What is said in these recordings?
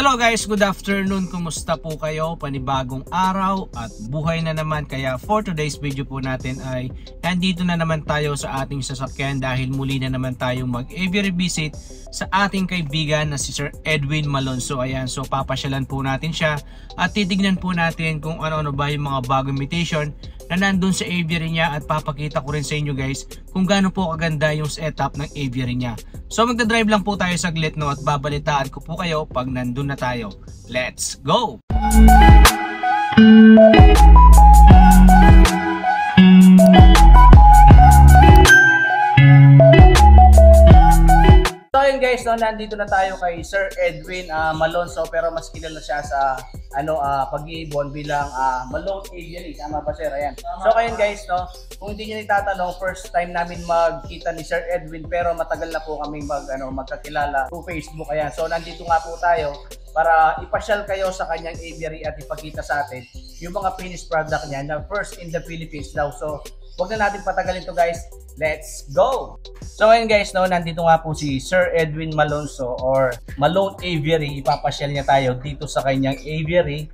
Hello guys, good afternoon. Kumusta po kayo? Panibagong araw at buhay na naman. Kaya for today's video po natin ay nandito na naman tayo sa ating sasakyan dahil muli na naman tayong mag-aviary visit sa ating kaibigan na si Sir Edwin Malonzo. Ayan, so papasyalan po natin siya at titignan po natin kung ano-ano ba yung mga bagong mutation na nandun sa aviary niya at papakita ko rin sa inyo guys kung gaano po kaganda yung setup ng aviary niya. So magdadrive lang po tayo saglit no at babalitaan ko po kayo pag nandun na tayo. Let's go! So ayun guys, no, nandito na tayo kay Sir Edwin Malonzo, pero mas kilala siya sa pag-iibon bilang Malone Aviary. Tama ba sir? Ayan. So ayun guys, no, kung hindi niyo itatanong, first time namin magkita ni Sir Edwin pero matagal na po kami magkakilala through Facebook. Ayan. So nandito nga po tayo para ipasyal kayo sa kanyang aviary at ipakita sa atin yung mga finished product niya na first in the Philippines daw. So wag na natin patagalin to guys. Let's go! So ayun guys, no, nandito nga po si Sir Edwin Malonzo or Malone Aviary. Ipapasyal niya tayo dito sa kanyang aviary.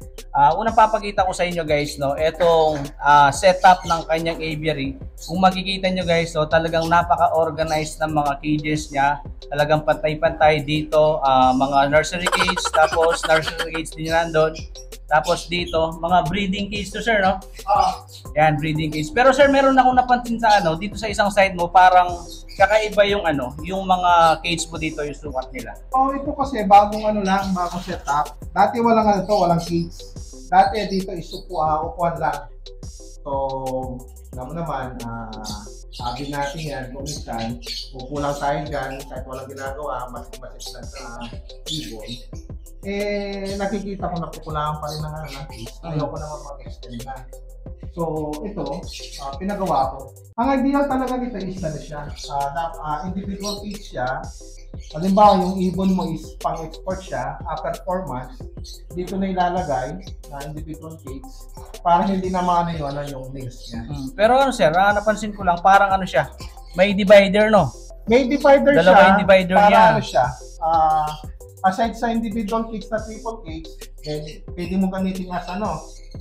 Unang papakita ko sa inyo guys, no, etong setup ng kanyang aviary. Kung makikita nyo guys, no, talagang napaka-organized ng mga cages niya. Talagang pantay-pantay dito, mga nursery cage, tapos nursery cage din nandun. Tapos dito, mga breeding cage to sir, no? Yan, breeding cage. Pero sir, meron akong napansin sa dito sa isang side mo, parang kakaiba yung yung mga cage mo dito, yung sukat nila. Ito kasi bagong bagong setup. Dati walang walang cage. Dati dito upuan lang. So, alam mo naman, sabi natin yan, kung minsan, upo lang tayo dyan, kahit walang ginagawa, masis lang sa ibon. Nakikita ko na kukulangan pa rin ng cage. Ayoko naman mag-extend na. So, ito, pinagawa ko. Ang ideal talaga nito is siya. Individual cage siya. Halimbawa, yung ibon mo is pang-export siya, after 4 months, dito na ilalagay na individual cage para hindi na yung nails niya. Pero sir, napansin ko lang, parang siya, may divider, no? May divider siya. Dalawa yung divider para niya. Siya. Aside sa individual cage na triple cage, then pwede mo gamitin as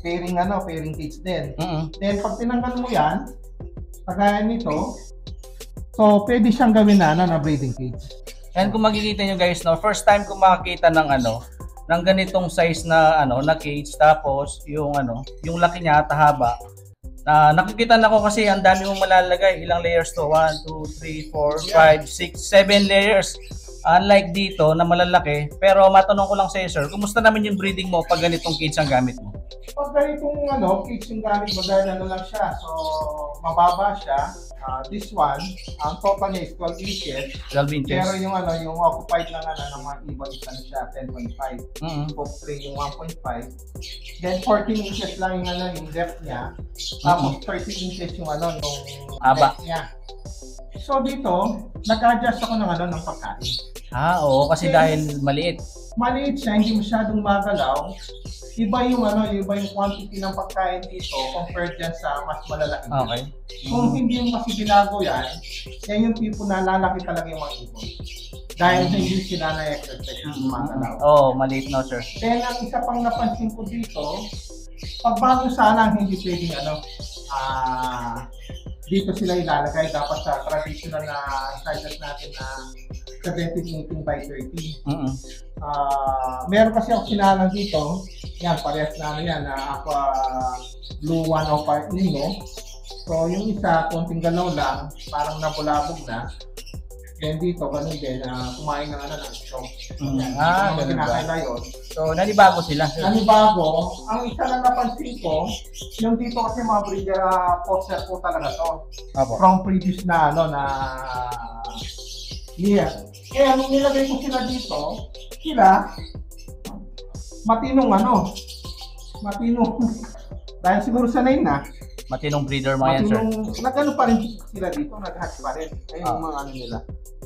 pairing cage din. Then pag tinanggal mo yan, kagaya nito, so pwede siyang gawin na breeding cage. And kung makikita nyo guys, no, first time ko makakita ng ng ganitong size na na cage, tapos yung laki niya at haba. Nakikita na ko kasi ang dami mong malalagay, ilang layers to? 1, 2, 3, 4, 5, 6, 7 layers. Unlike dito na malalaki. Pero matanong ko lang sa iyo sir, kumusta naman yung breeding mo pag ganitong cage ang gamit mo? Pag ganitong cage yung gamit mo, dahil lang siya, so mababa siya. This one, ang total niya is 12 inches. 12 inches. Pero yung yung occupied ng mga ibon isa na siya 10.5. Scope 3 yung 1.5. Then 14 inches lang yung depth niya. Tapos 13 inches yung yung haba niya. So dito, nag-adjust ako ng pagkain. Oo, kasi dahil maliit. Maliit siya, hindi masyadong magalaw. Iba yung quantity ng pagkain dito compared dyan sa mas malalaki. Okay. Kung hindi yung kasi binago yan yung tipo na lalaki talaga yung mga ibon. Dahil hindi sila na-exercise yung magalaw. Maliit no sir. Then ang isa pang napansin ko dito, pagbago sana hindi pwedeng dito sila ilalagay, dapat sa traditional na sizes natin na 17-18 by 30. Meron kasi ako sinalang dito, yan, parehas na yan, na Aqua Blue 105 Nino. So yung isa, konting galaw lang, parang nabulabog na. Then dito, ganun din, kumain ng itlog. Ganun ba? So, nanibago sila. Nanibago. Ang isa na napansin ko, yung dito kasi mga breeder poster po talaga to. From previous na year. Kaya nung nilagay ko sila dito, matinong dahil siguro sanay na. Matinong breeder mga yan sir. Nagano pa rin sila dito, nag-hatch pa rin. Ayun yung mga nila.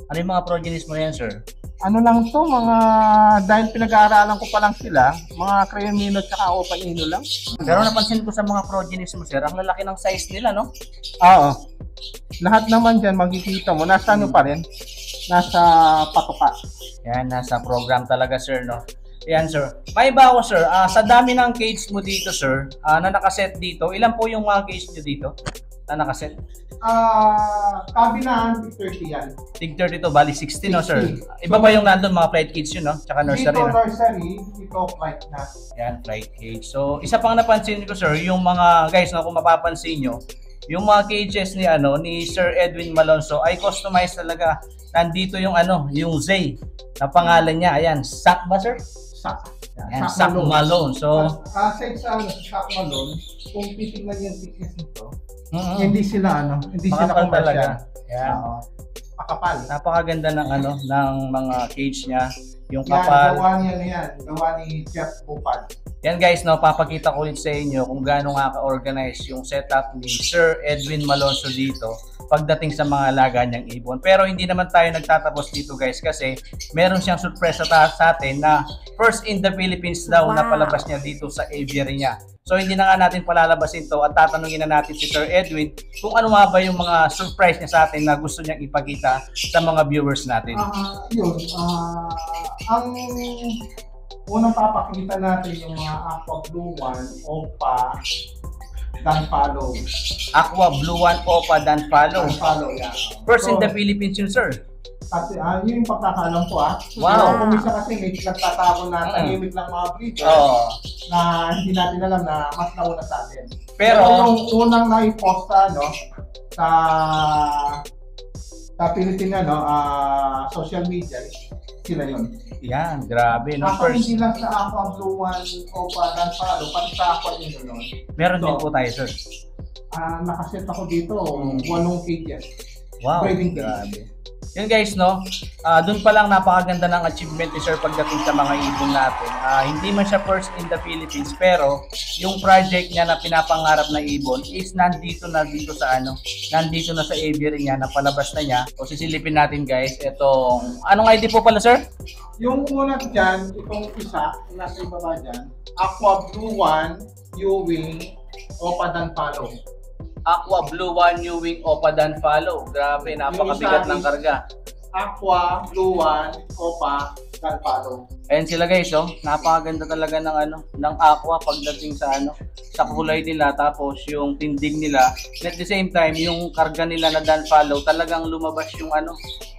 Ano yung mga progenies mo yan sir? Lang to, dahil pinag-aaralan ko pa lang sila, mga Creamino at saka Opalino lang. Pero napansin ko sa mga progenies mo sir, ang lalaki ng size nila, no? Oo. Lahat naman dyan, makikita mo, nasa pa rin? Nasa patuka. Yan, nasa program talaga sir, no? Ayan, sir. May iba ako, sir. Sa dami ng cage mo dito, sir, na nakaset dito, ilan po yung mga cage nyo dito na nakaset? Kabilaan, 30 yan. Tig 32, bali 60, no, sir? 60. Iba pa yung nandun, mga flight cage yun, no? Tsaka nursery, Dito no? nursery, dito flight na. Yan, flight cage. So, isa pang napansin ko, sir, yung mga, guys, no, kung mapapansin nyo, yung mga cages ni, ni Sir Edwin Malonzo ay customized talaga. Nandito yung, yung Zay na pangalan niya. Ayan, Sack ba, sir? Sack. Ayan, Sack Malone. So, aside sa Sack Malone, kung titignan yung thickness nito, hindi sila makapal talaga. Yan. Makapal. Napakaganda ng ng mga cage niya. Yung Yan, kapal. gawa ni Jeff Bupad. Yan guys, no, papakita ko ulit sa inyo kung gaano nga ka-organize yung setup ni Sir Edwin Malonzo dito pagdating sa mga alaga niyang ibon. Pero hindi naman tayo nagtatapos dito guys kasi meron siyang surprise sa atin na first in the Philippines daw na palabas niya dito sa aviary niya. So hindi na nga natin palalabasin to at tatanungin na natin si Sir Edwin kung ano nga ba yung mga surprise niya sa atin na gusto niyang ipakita sa mga viewers natin. Ang unang papakita natin yung mga Aqua Blue One, Opa, Dan Follow. Aqua Blue One, Opa, Dan Follow. Dan Follow, yeah. First in the Philippines yun, sir. Kasi yun yung pagkakalam ko Wow. Kung isa kasi may nagtatago na tahimik lang mga breeder na hindi natin alam na mas nauna sa atin. Pero yung unang na-post sa Pilipinas, social media, sila yun. yan, grabe. No? Hindi lang sa Aqua Blue One, Opa, Dan Follow, pati sa Aqua din yun. Meron din po tayo, sir. Nakaset ako dito, 8 cages. Wow, Breeding grabe. Yun guys, no? Doon pa lang napakaganda ng achievement ni Sir pagdating sa mga ibon natin. Hindi man siya first in the Philippines, pero yung project niya na pinapangarap na ibon is nandito na sa aviary niya, napalabas na niya. O sisilipin natin guys, itong, anong ID po pala sir? Yung una dyan, itong isa, nasa ibaba dyan, Aqua Blue One, Ewing, Opa, Dan Follow. Aqua Blue One, Ewing, Opa, Dan Follow. Grabe, napakabigat ng karga. Aqua Blue One, Opa, Dan Follow. Ayan sila guys, oh. Napakaganda talaga ng aqua pagdating sa kulay nila, tapos yung tindig nila. At the same time, yung karga nila na Dan Follow, talagang lumabas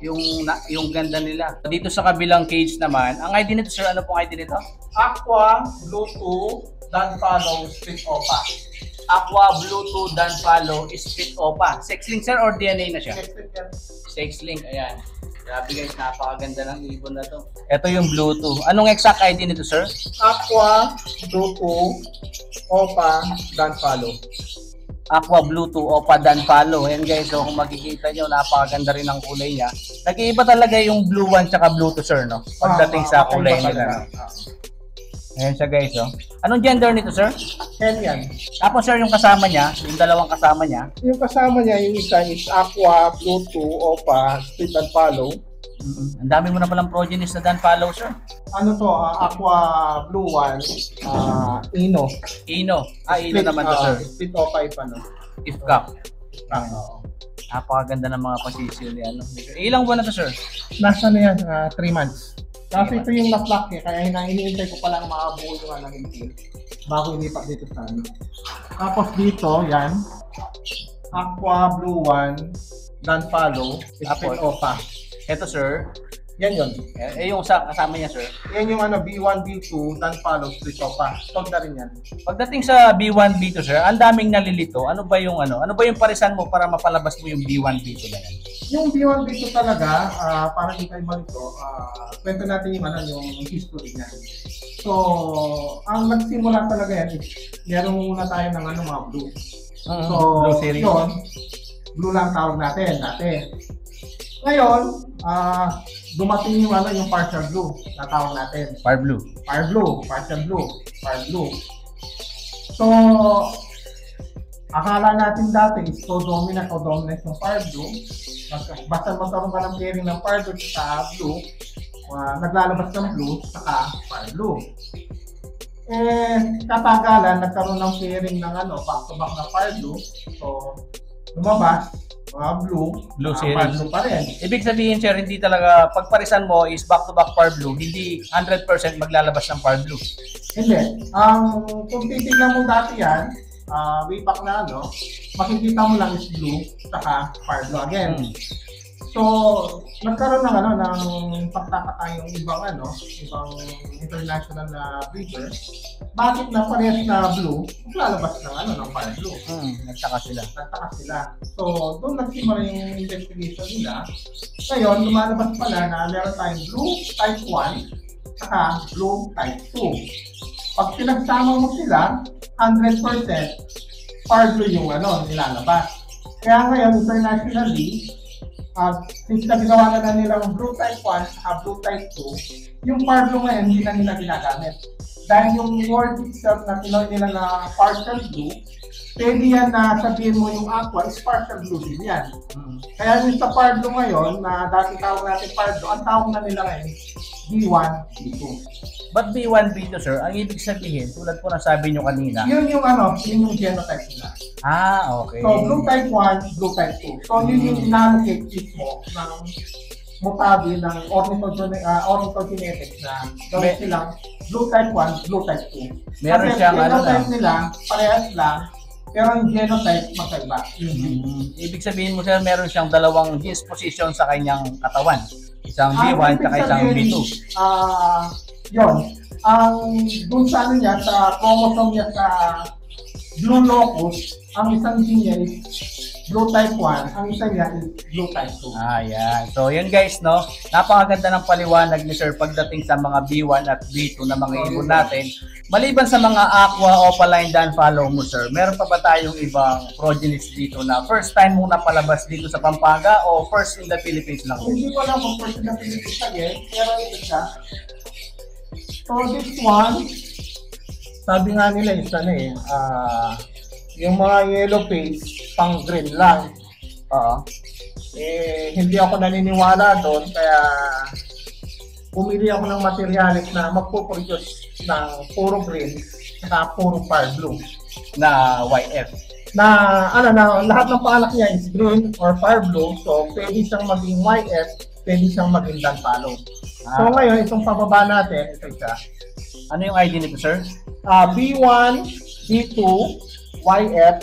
yung ganda nila. Dito sa kabilang cage naman, ang ID nito sir, ano pong ID nito? Aqua Blue 2, Dan Follow, Split Opa. Aqua Bluetooth Dan Follow Split Opa. Sex link sir or DNA na siya? Sex link, ayan. Grabe guys, napakaganda ng ibon na to. Ito yung Bluetooth. Anong exact ID nito sir? Aqua Bluetooth Opa Dan Follow. Aqua Bluetooth Opa Dan Follow. Ayan guys, so kung makikita nyo, napakaganda rin ang kulay niya. Nag-iiba talaga yung Blue One tsaka Bluetooth sir, no? Pagdating sa kulay nila. Ayan siya guys, oh. Anong gender nito sir? Hen yan. Tapos sir, yung kasama niya, yung dalawang kasama niya. Yung kasama niya, yung isa is Aqua Bluetooth Opa, Split Dan Follow. Ang dami mo na palang progenies na Dan Follow sir. Ano to, Aqua Blue One, Ino. Ino. Ino naman to sir. Split Opa ipa, no? If cup. Napakaganda ng mga position ni Ilang buwan na to sir? Nasa na yan, 3 months. Kasi ito yung na-flock kaya iniintay ko palang makabuo yung hintil bago ilipat dito sa Tapos dito, yan, Aqua Blue One, Dan Follow, Split Opa. Ito sir, yan yun. yung kasama niya sir. Yan yung B1, B2, Dan Follow, Split Opa. Tog na rin yan. Pagdating sa B1, B2 sir, ang daming nalilito. Ano ba yung parisan mo para mapalabas mo yung B1, B2 na yan? Yung B1, B2 talaga, para ikaiba nito, kwento natin yung history niya. So, ang nagsimula talaga yan is, meron muna tayo ng mga blue. So, blue series. Yun, blue lang tawag natin dati. Ngayon, dumating yung partial blue na tawag natin. Fire blue. Fire blue, partial blue, fire blue. So, akala natin dati is codominant yung fire blue. Basta magkaroon ka ng pairing ng fire blue sa blue, naglalabas ng blue saka fire blue. Katagalan nagkaroon ng pairing ng back to back na fire blue. So lumabas, blue series. blue pa rin. Ibig sabihin, sir, hindi talaga, pagparisan mo is back-to-back par blue, hindi 100% maglalabas ng par blue. Hindi. Kung titignan mo dati yan, way back na makikita mo lang is blue, saka par blue again. So, nagkaroon ng pagtataka yung ibang international na breeder. Bakit na parehas na blue, lalabas ng par blue? Nagtaka sila. So, doon nagsimula yung investigation nila. Ngayon, lumalabas pala na meron tayong blue type 1 saka blue type 2. Pag pinagsama mo sila, 100% par blue yung nilalabas. Kaya ngayon, internationally, since nagawa na nilang blue type 1 at blue type 2, yung par blue ngayon hindi na nila ginagamit. Dahil yung word itself na tinoy nila na partial blue, pwede yan na sabihin mo yung aqua is partial blue din yan. Kaya yung sa par blue ngayon, na dati tawag natin par blue, ang tawag na nila ngayon B1, B2. But B1, B2, sir, ang ibig sabihin, tulad po na sabi nyo kanina. Yun yung genotype nila. Okay. So, blue type 1, blue type 2. So, yun yung inallocate mo ng mutabi ng ornithogenetics na gawin silang blue type 1, blue type 2. Meron siyang genotype nila, parehas lang, pero yung genotype magkaiba. Ibig sabihin mo, sir, meron siyang dalawang disposition sa kanyang katawan. Isang B1 at isang B2. Yun. Dun sa niya, sa chromosome niya sa blue locus, ang isang gene niya is blue type 1, ang isa niya is blue type 2. Yan. So, yun guys, no? Napakaganda ng paliwanag ni Sir pagdating sa mga B1 at B2 na mga ibon natin. Maliban sa mga aqua, opaline, dan follow mo, sir, meron pa ba tayong ibang progenies dito na first time mong napalabas dito sa Pampanga o first in the Philippines lang? Hindi ko alam kung first in the Philippines again, pero ito siya. So, this one, sabi nga nila yung mga yellow face, pang green lang. Hindi ako naniniwala doon, kaya pumili ako ng materialis na magpo-produce ng puro green at puro par blue. Na YF. Na lahat ng panganak niya is green or par blue, so pwede siyang maging YF, pwede siyang maging dan follow. So ngayon, itong pababa natin, ito siya. Ano yung ID nito, sir? B1, B2, YF,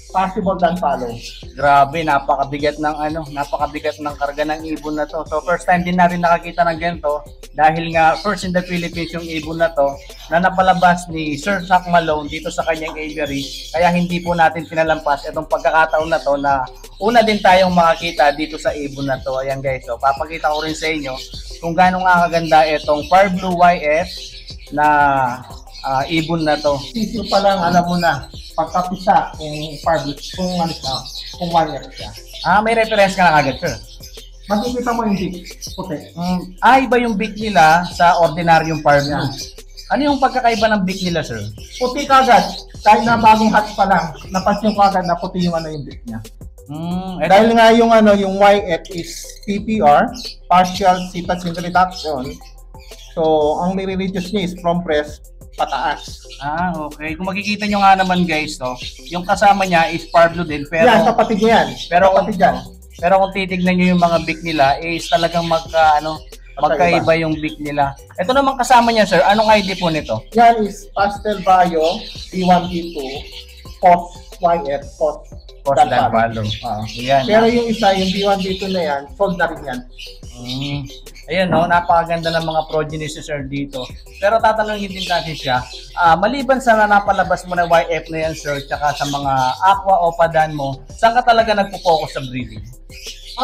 possible dan follow. Grabe, napakabigat ng karga ng ibon na to. So first time din natin nakakita ng ganito dahil nga first in the Philippines yung ibon na to na napalabas ni Sir Zach Malone dito sa kanyang aviary. Kaya hindi po natin pinalampas itong pagkakataon na to na una din tayong makakita dito sa ibon na to. Ayan guys, so papakita ko rin sa inyo kung gaano nga kaganda itong Par Blue YF na ibon na to. Sisyo pa lang, alam mo na, pagkapisa kung par blue, kung YF siya. May reference ka na kagad, sir. Makikita mo yung beak, puti. Iba yung beak nila sa ordinaryong Par Blue. Ano yung pagkakaiba ng beak nila, sir? Puti kagad. Kahit na bagong hatch pa lang, napansin ko agad na puti yung yung beak niya. Dahil nga yung yung YF is PPR, partial cytosine reduction. So, ang nire-reduce niya is from breast pataas. Okay. Kung makikita nyo nga naman guys, yung kasama niya is Par Blue din, pero yan, kapatid niya yan. Pero kung titignan nyo yung mga beak nila, is talagang magkaiba yung beak nila. Ito naman kasama niya, sir, anong ID po nito? Yan is Pastel Bio, B1, B2, Post YF, Post Dan follow. Yan. Pero yung isa, yung B1, B2 na yan, sold na rin yan. Ayan, napakaganda ng mga progenies ni sir dito. Pero tatanungin din natin siya, maliban sa napalabas mo na YF na yan, sir, tsaka sa mga aqua o padan mo, saan ka talaga nagpo-focus sa breeding?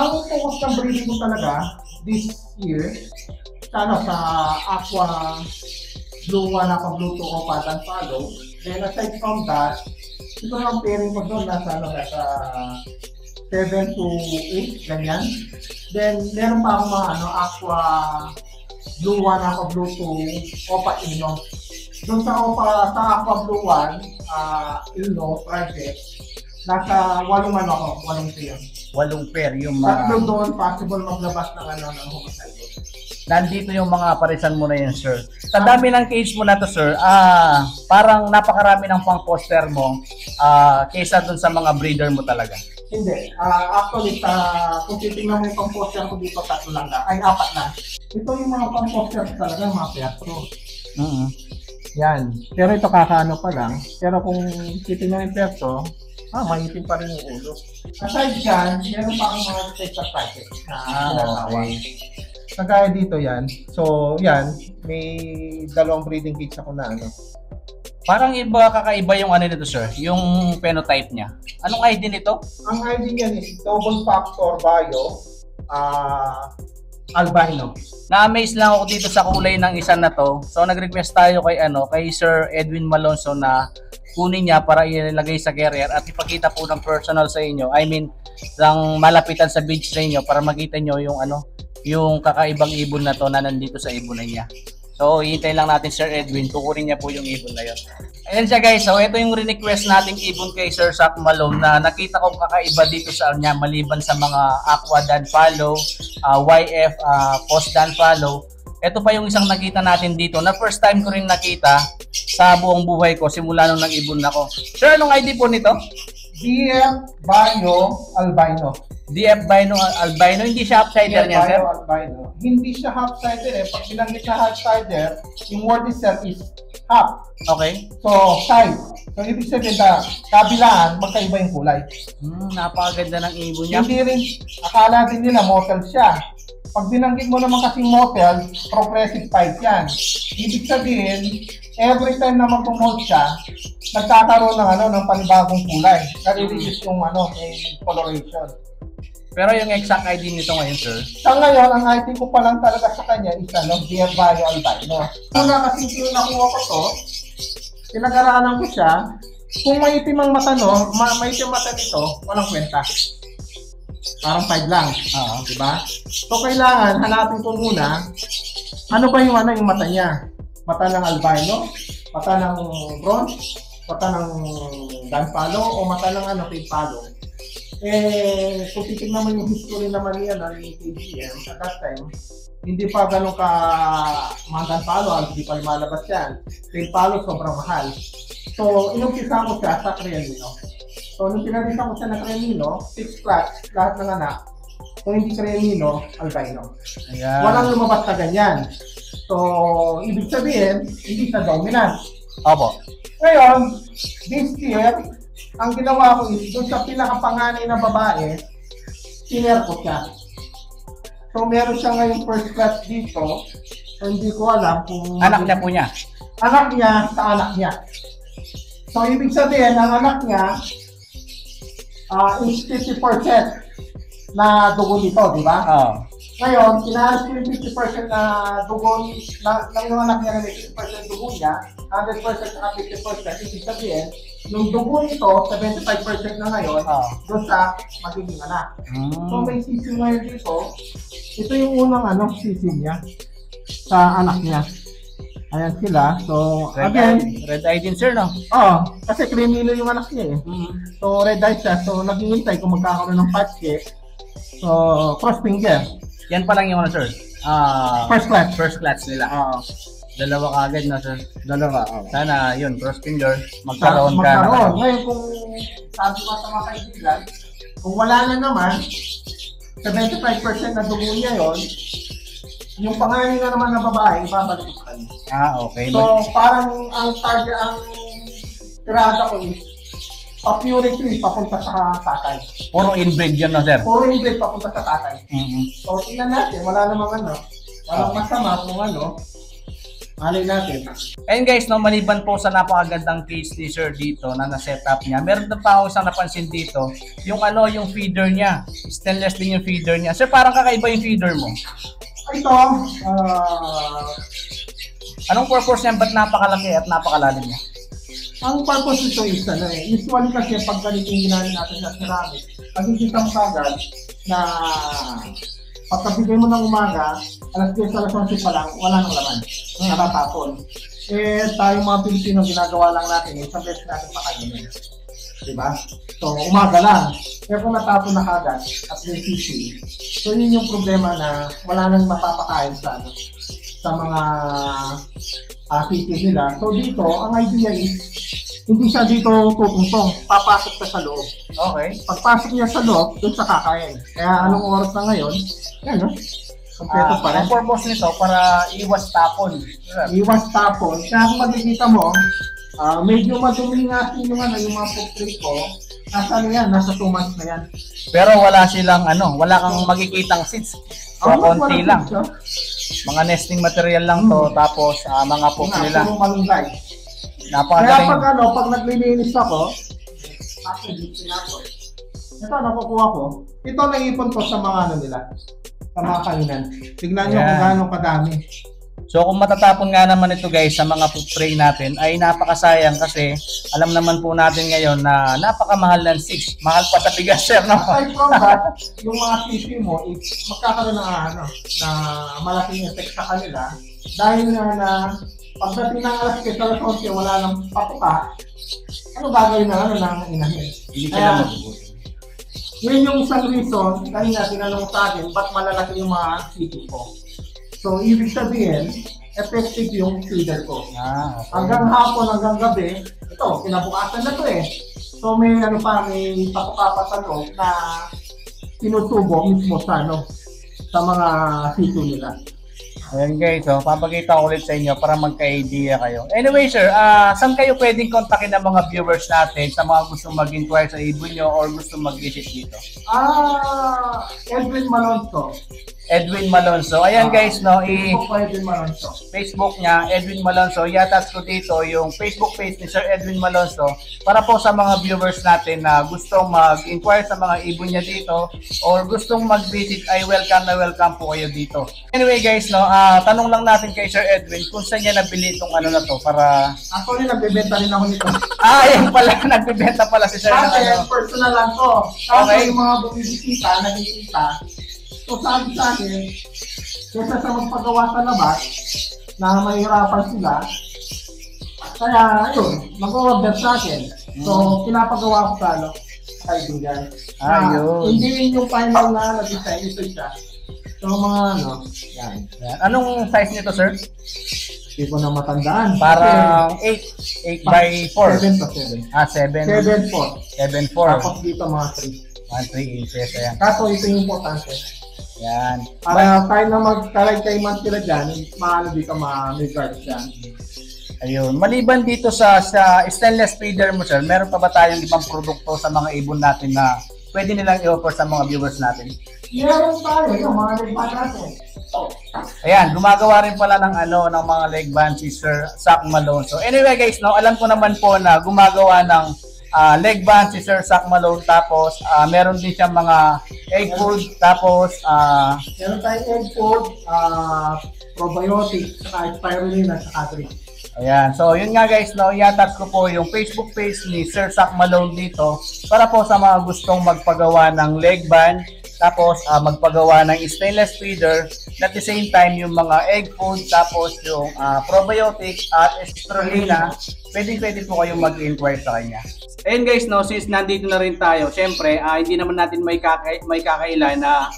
Ang focus ng breeding ko talaga this year, sa aqua blue 1, aqua blue 2 o padan follow. Then aside from that, ito ang pairing ko doon nasa 7 to 8, ganyan. Then, meron pa akong mga aqua blue 1, aqua blue 2, opa ino. Doon sa aqua blue 1, ino, project, nasa 8 pair. 8 pair yung mga... Tatlo doon, possible maglabas ng homozygous. Nandito yung mga parisan mo na yun, sir. Sa dami ng cage mo na to, sir, parang napakarami ng pang poster mo kaysa dun sa mga breeder mo talaga. Hindi. Actually, kung titingnan mo yung pang-poster ko dito, 3 lang na. Ay, 4 na. Ito yung mga pang-poster talaga, mga perso. Yan. Pero ito kakaano pa lang. Pero kung titingnan yung perso, maitim pa rin yung ulo. Aside dyan, meron pa akong mga texture projects na Okay. Kagaya dito yan. So, yan. May 2 breeding cage ako na ano. Parang kakaiba yung ano nito, sir, yung phenotype niya. Anong ID nito? Ang ID niyan is double factor bio albino. Na-amaze lang ako dito sa kulay ng isa na to. So nag-request tayo kay Sir Edwin Malonzo na kunin niya para ilagay sa carrier at ipakita po ng personal sa inyo. I mean, lang malapitan sa beach sa inyo para makita nyo yung kakaibang ibon na to na nandito sa ibonan niya. So, hihintay lang natin Sir Edwin, kukunin niya po yung ibon na yun. Ayan siya guys, so ito yung request nating ibon kay Sir Zach Malone na nakita kong kakaiba dito sa kanya maliban sa mga aqua dan follow, YF post dan follow. Ito pa yung isang nakita natin dito na first time ko rin nakita sa buong buhay ko simula nung nag-ibon ako. Sir, anong ID po nito? DF Bio Albino. DF Bino Albino, hindi siya half-sider niya, sir? Albino. Hindi siya half-sider eh. Pag binanggit na half-sider, yung word itself is half. Okay. So, side. So, ibig sabihin na kabilaan, magkaiba yung kulay. Napakaganda ng ibon niya. Hindi rin, akala din nila motel siya. Pag binanggit mo naman kasing motel, progressive type yan. Ibig sabihin, every time na mag-mold siya, nagkakaroon ng panibagong kulay. Nare-release yung coloration. Pero yung exact ID nito ngayon, sir? Sa ngayon, ang ID ko pa lang talaga sa kanya is DF Bio Albino. Una kasi yung nakuha ko to, pinag-aralan ko siya, kung maitim ang mata maitim mata nito, walang kwenta. Parang 5 lang. Diba? So, kailangan hanapin ko muna, ano ba yung mata niya? Mata ng albino? Mata ng bronze? Mata ng gunpalo? O mata ng pig palo? Kung titignan naman yung history naman niya ng KGM, at that time, hindi pa ganun ka mga gunpalo, hindi pa lumalabas yan. Pig palo, sobrang mahal. So, inumpisa ko siya sa Creamino. So, nung pinarisa ko siya ng Creamino, 6 flats, lahat ng anak. Kung hindi Creamino, albino. Ayan. Walang lumabas na ganyan. So, ibig sabihin, hindi siya dominant. Opo. Ngayon, this year, ang ginawa ko is, doon sa pinakapanganay na babae, siner ko siya. So, meron siya ngayong first class dito. So, hindi ko alam kung... Anak niya po niya? Anak niya sa anak niya. So, ibig sabihin, ang anak niya, is 50% na dugo dito, di ba? Oo. Ngayon, kinahalas ko yung 50% na dugo ng yung anak niya na may 50% dugo niya, 100% at 50%, ibig sabihin, yung dugo nito, 75% na ngayon, doon sa magiging anak. So may sisi ngayon dito, ito yung unang sisi niya sa anak niya. Ayan sila. So, Red eye din, sir, no? Kasi Creamino yung anak niya eh. So, red eye siya. So, naghihintay kung magkakaroon ng patche. So, cross finger. Yan pa lang yung sir? First class. First class nila. Dalawa kagad na, sir. Dalawa. Sana, yun, cross finger, magkaroon ka. Ngayon, kung sabi ko sa mga kaibigan, kung wala na naman, 75% na dugo niya yun, yung pangalan na naman na babae, ibabalik ko kanya. Okay. So, parang ang target, ang tirada ko is, pa-purity papunta sa tatay. Puro inbreed yun, no, sir? Puro inbreed papunta sa tatay. So, tingnan natin, wala namang walang masama kung malay natin. Ayun guys, no, maliban po sa napakagandang case ni sir dito na na-setup niya, meron na pa ako isang napansin dito, yung yung feeder niya. Stainless din yung feeder niya. Sir, parang kakaiba yung feeder mo. Ito, anong purpose niya? Ba't napakalaki at napakalalim niya? ang purpose nito is usually kasi pag ganito yung ginamit natin sa ceramic, magkikita mo kagad na pagkabigay mo ng umaga, alas 10 alas 11 pa lang, wala nang laman. Natatapon. Tayo mga Pilipino, ginagawa lang natin, isang beses natin pakainin. Diba? So, umaga lang. Pero kung natapon na kagad at may sisi, so yun yung problema na wala nang mapapakain sa mga sisi nila. So dito, ang idea is, hindi siya dito tutungtong. Papasok siya sa loob. Okay. Pagpasok niya sa loob, doon sa kakain. Kaya anong oras na ngayon? Yan, no? Kompleto pa rin. Ang purpose nito para iwas tapon. Sir. Iwas tapon. Kaya kung makikita mo, medyo madumi nga yung mga portrait ko. Nasa ano yan? Nasa 2 months na yan. Pero wala silang wala kang makikitang seeds. So, konti lang. Mga nesting material lang to, tapos mga poop nila. Puro malunggay. Napakagaling. Kaya pag naglilinis ako, ito nakukuha ko. Ito naipon ko sa mga nila. Sa mga kainan. Tignan nyo kung gaano kadami. So kung matatapon nga naman ito guys sa mga food tray natin ay napakasayang kasi alam naman po natin ngayon na napakamahal ng seeds. Mahal pa sa bigas, sir, no? Aside from that, yung mga tissue mo, magkakaroon ng na malaking effect sa kanila dahil na pagdating ng alas 11 wala nang patuka. Ano gagawin ng inahin? Hindi sila mabubuti. Yun yung isang reason kanina tinanong sa akin ba't malalaki yung mga tissue ko. So, ibig sabihin, effective yung feeder ko. Okay. Hanggang hapon, hanggang gabi, ito, kinabukasan na to eh. So, may may patuka pa sa loob na tinutubo mismo sa mga tissue nila. Ayan guys, papakita ko ulit sa inyo para magka-idea kayo. Anyway sir, saan kayo pwedeng kontakin ng mga viewers natin sa mga gustong mag-inquire sa ibon nyo or gustong mag-visit dito? Edwin Malonzo. Edwin Malonzo. Ayan guys, no, Edwin Malonzo. Facebook niya, Edwin Malonzo. I-attach ko dito yung Facebook page ni Sir Edwin Malonzo para po sa mga viewers natin na gustong mag-inquire sa mga ibon niya dito or gustong mag-visit ay welcome na welcome po kayo dito. Anyway guys, no, tanong lang natin kay Sir Edwin kung saan niya nabili itong na to para... Actually, nagbebenta rin ako nito. Ayan pala, nagbebenta pala si Sir. Personal lang to. Okay. Yung mga bumibisita, nagkikita, so sabi sa akin, kesa sa magpagawa sa labas, na mahirapan sila, kaya yun, mag-order sa akin. So, pinapagawa ko sa kaibigan. Ayun. Hindi rin yung final na nag-design, ito siya. So, mga yan. Anong size nito, sir? Hindi ko na matandaan. Parang 8 by 4. 7 to 7. 7. 7-4. 7-4. Tapos dito mga 3 inches. Ayan. Kaso ito yung importante. Yan. Para tayo na magkalay-kayman sila dyan, maano dito may guard dyan. Ayun. Maliban dito sa stainless feeder mo, sir, meron pa ba tayong ibang produkto sa mga ibon natin na pwede nilang i-offer sa mga viewers natin? Meron tayo, yung mga legban natin. Ayan, gumagawa rin pala ng mga leg band si Sir Zach Malone. So anyway guys, no, alam ko naman po na gumagawa ng leg band si Sir Zach Malone, tapos meron din siyang mga egg food, tapos meron tayong egg food, probiotics, saka spirulina, saka drink. ayan. So yun nga guys, no, i-attach ko po yung Facebook page ni Sir Zach Malone dito para po sa mga gustong magpagawa ng leg band, tapos magpagawa ng stainless feeder, at the same time yung mga egg food, tapos yung probiotics at spirulina, pwede po kayong mag-inquire sa kanya. Ayun guys, no, since nandito na rin tayo, syempre hindi naman natin may kakailan na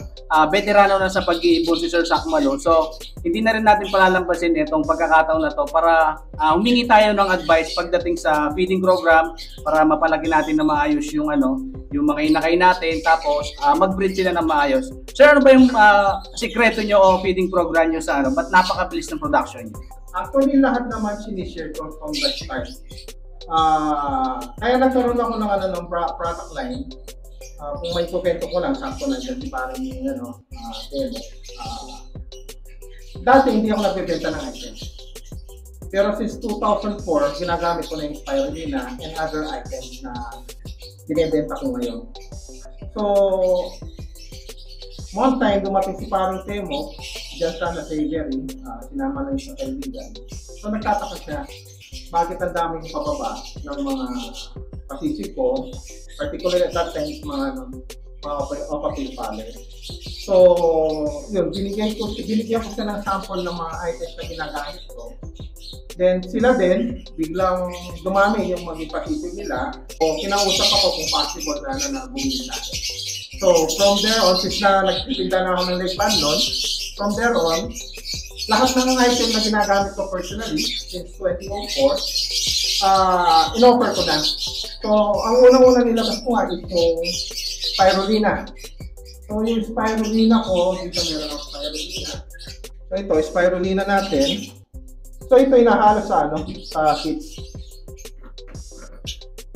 veterano na sa pag-iibon si Sir Zach Malone. So hindi na rin natin palalampasin itong pagkakataon na to para humingi tayo ng advice pagdating sa feeding program para mapalaki natin na maayos yung yung mga inakay natin, tapos mag-breed sila na maayos. Sir, ano ba yung sikreto nyo o feeding program nyo sa ba't napakabilis ng production nyo? Actually, lahat naman sinishare ko from the start. Kaya nagkaroon ako ng product line. Kung may kupento ko lang, sakto na dyan si parang yung demo. Dati hindi ako nagbebenta ng items. Pero since 2004, ginagamit ko na yung spirulina and other items na binibenta ko ngayon. So, one time, dumating si parang Temo, dyan sa Jerry, sinama na yung sa kaibigan. So, nagtataka siya, bakit ang daming pababa ng mga pasisip ko, particularly at that time, mga opapil pallet. So, yun, binigyan ko siya ng sample ng mga items na ginagamit ko. Then sila din, biglang dumami yung maging pasisip nila. So, kinausap ako kung possible na bumili natin. So, from there on, since na nagtitinda na ako ng leg band nun, from there on, lahat ng item na ginagamit ko personally since 2004, in-offer ko na. So, ang unang-una nilabas ko nga is yung spirulina. So, yung spirulina ko, dito meron ang spirulina. So, ito, spirulina natin. So, ito inahalo sa kits.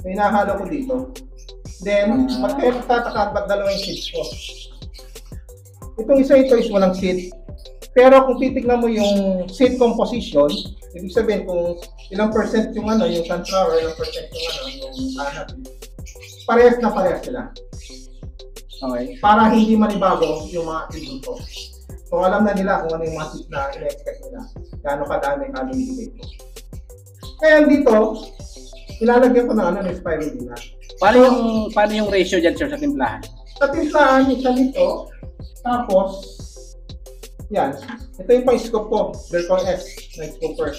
So, inahalo ko dito. Then, magtataka ba't dalawang seeds ko? Itong isa ito is walang seed. Pero kung titignan mo yung seed composition, ibig sabihin kung ilang percent yung yung sunflower, ilang percent yung hanap. Parehas na parehas sila. Okay. Para hindi manibago yung mga tributo. So alam na nila kung ano yung mga seed na in-expect nila. Gaano kadami ang ibigay ko. Kaya dito, ilalagyan ko ng spirulina. Paano yung ratio dyan, sir, sa timplahan? Sa timplahan, isa nito. Tapos, yan. Ito yung pang-scoop ko. Bertol S. Na scooper.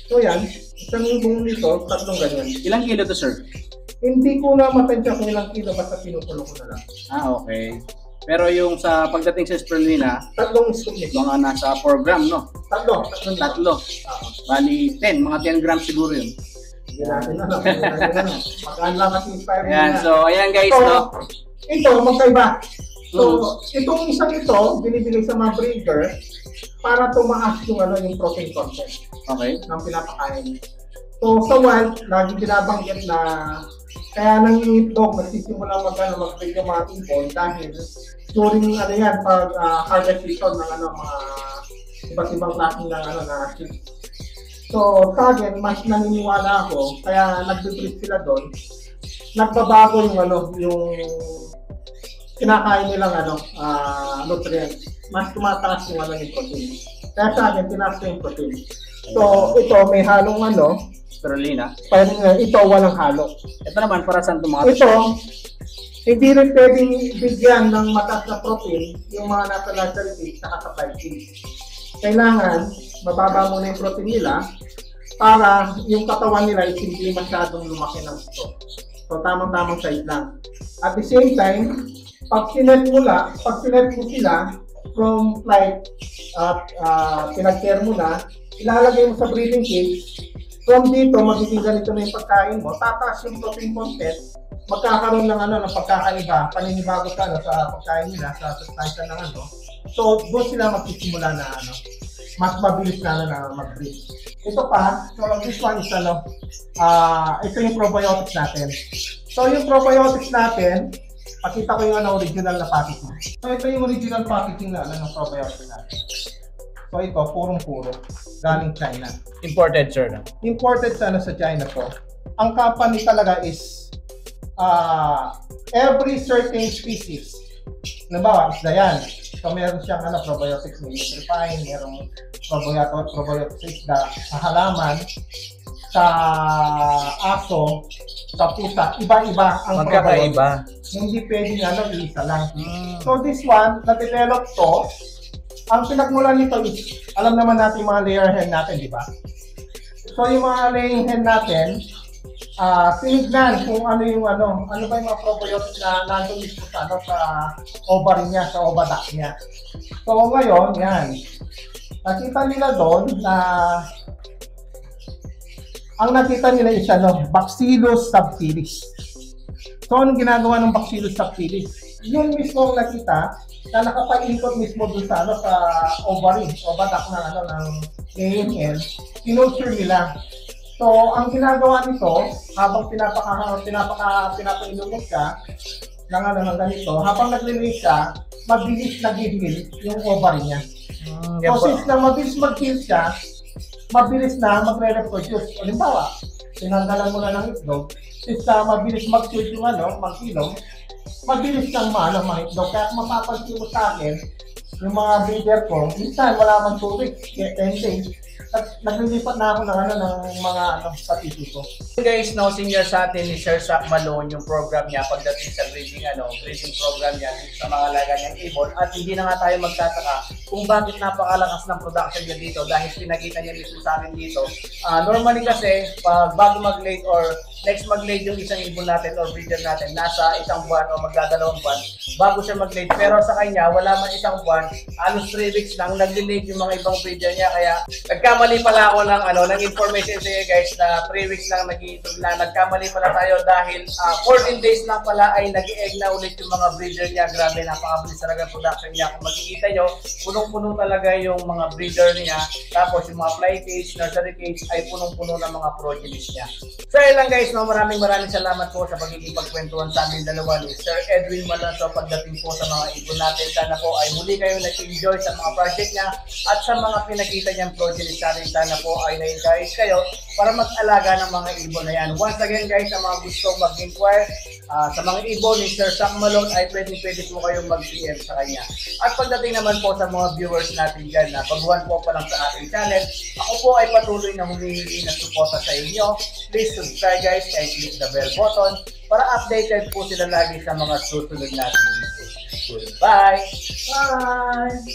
So yan. Isang buong nito, tatlong ganyan. Ilang kilo to, sir? Hindi ko na matansya kung ilang kilo. Basta pinupulo ko na lang. Okay. Pero yung sa pagdating sa spirulina, tatlong scoop nito. mga nasa 4 gram, no? Tatlo. Bali, 10. Mga 10 grams siguro yun. Hindi natin na. Makaan lang kasi spirulina. Ayan. So, ayan guys, so, no? Ito, magkaiba. So, itong isang ito, binibigay sa mga breeder para tumaas yung protein content. Okay. Ng pinapakain. So, sa wild, lagi binabanggit na kaya nang yung itlog, nagsisimula mag-breed yung mga ibon dahil during pag harvest season ng mga iba't ibang klaseng na chicks. So, sa akin, mas naniniwala ako, kaya nag-breed sila doon, nagbabago yung kinakain nilang nutrients. Mas tumataas yung yung protein. Kaya sa akin, tinaas ko yung protein. So, ito may halong spirulina. Ito walang halo. Ito naman para saan tumakas? Ito, hindi rin pwedeng bigyan ng mataas na protein yung mga nasa luxury feed at sa fried feed. Kailangan, mababa muna yung protein nila para yung katawan nila is hindi masyadong lumaki ng ito. So, tamang-tamang size lang. At the same time, pag sinet mo sila from flight at pinag-care mo na, ilalagay mo sa breeding cage. From dito, magiging ganito na yung pagkain mo, tataas yung protein content, magkakaroon ng ng pagkakaiba, paninibago sa pagkain nila, sa sustansya ng So, doon sila magsisimula na mas mabilis na mag-breed. Ito pa, so this one is ito yung probiotics natin. So, yung probiotics natin, pakita ko yung original na packaging. So, ito yung original packaging na ng probiotics natin. So, ito, purong-puro. Galing China. Imported, sir. Imported sa China to. Ang company talaga is every certain species. Halimbawa, isda yan. So, meron siyang probiotics, may refine, merong probiotics sa isda, sa halaman, sa aso, sa pusa, iba-iba ang magkakaiba. Hindi pwedeng isa lang. So, this one, na-develop to. Ang pinagmulan nito is, alam naman natin yung mga layer hen natin, di ba? So, yung mga laying hen natin, tinignan kung ano ba yung mga probiotics na nandun mismo sa ovary niya, sa oviduct niya. So, ngayon, yan. Nakita nila doon na ang nakita nila is Bacillus subtilis. So, anong ginagawa ng Bacillus subtilis? Yun mismo ang nakita na nakapaikot mismo dun sa ovary, oviduct ng AML, kinulture nila. So, ang ginagawa nito, habang pinapainumin ka ng ganito, habang nag-release siya, mabilis nag-heal yung ovary niya. So, since na mabilis mag-heal siya, mabilis na magre-reproduce. Halimbawa, tinanggalan mo na ng itlog, since mabilis mag-heal yung mag-ilong, mabilis kang ma-itlog. Kaya kung mapapansin mo sa akin, yung mga breeder ko, minsan wala man 2 weeks, 10 days, naglilipat na ako ng mga statistic ko. Guys, no, senior sa atin ni Sir Sac Malone yung program niya pagdating sa breeding program niya sa mga alaga niyang ibon, at hindi na nga tayo magtataka kung bakit napakalakas ng production niya dito dahil pinakita niya mismo sa akin dito. Normally kasi pag bago mag-late or next mag-late yung isang ibon natin or breeder natin, nasa isang buwan o magdadalawang buwan bago siya mag-late, pero sa kanya wala man isang buwan, halos 3 weeks lang nag-late yung mga ibang breeder niya. Kaya nagkamali pala ako ng information sa iyo guys na 3 weeks lang nagkamali pala tayo dahil 14 days lang pala ay nag-egg na ulit yung mga breeder niya. Grabe, napakabilis talaga ang production niya. Kung makikita nyo, punong-puno talaga yung mga breeder niya, tapos yung mga fly cage, nursery cage ay punong-puno ng mga progenies niya. So yun lang guys, no, maraming salamat po sa pagiging pagkwentuhan sa amin dalawa ni Sir Edwin Malonzo pagdating po sa mga ibon natin. Sana po ay muli kayong nag-enjoy sa mga project niya at sa mga pinakita niyang progenies natin. Sana po ay na-encourage kayo para mag-alaga ng mga ibon na yan. Once again guys, sa mga gustong mag-inquire sa mga ibon ni Sir Sac Malone ay pwede po kayong mag-PM sa kanya. At pagdating naman po sa mga viewers natin dyan na baguhan po pa lang sa ating channel, ako po ay patuloy na humihingi ng suporta sa inyo. Please subscribe guys and click the bell button para updated po sila lagi sa mga susunod natin video. Goodbye! Bye!